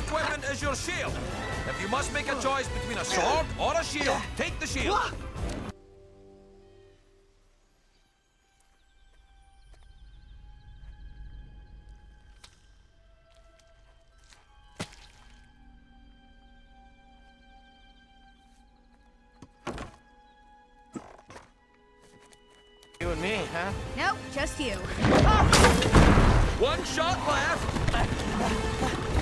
equipment is your shield. If you must make a choice between a sword or a shield, take the shield. You and me, huh? Nope, just you. One shot left.